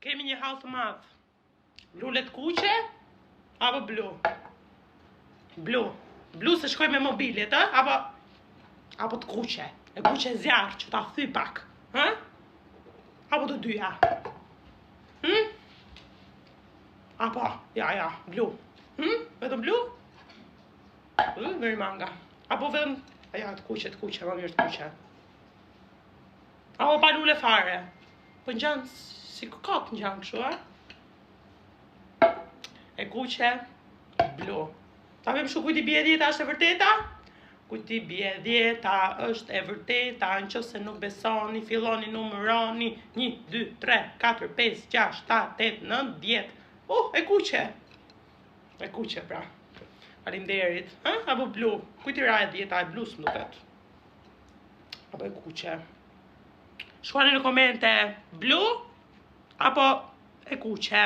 Kemi një hall të madh. Lulet kuqe apo blu? Blu. Blu se shkoj me mobilet, apo të kuqe. E kuqe zjarë që ta thy pak. Apo të dyja. Apo, ja, blu. Vetëm blu? Veri manga. Apo vetëm, ja, të kuqe, ma mirë të kuqe. Apo pa lule fare. Po ngjanë si kokot ngjanë kështu, E kuqe, blu. Ta vem shu kujt i bie dhjeta është e vërteta? Kujt i bie dhjeta është e vërteta, nëse nuk besoni, filloni numëroni 1, 2, 3, 4, 5, 6, 7, 8, 9, 10. E kuqe. E kuqe pra. Faleminderit. Apo blu. Kujt i ra e dhjeta e blus më duket. Apo e kuqe. Shkruani në komente blu apo e kuqe.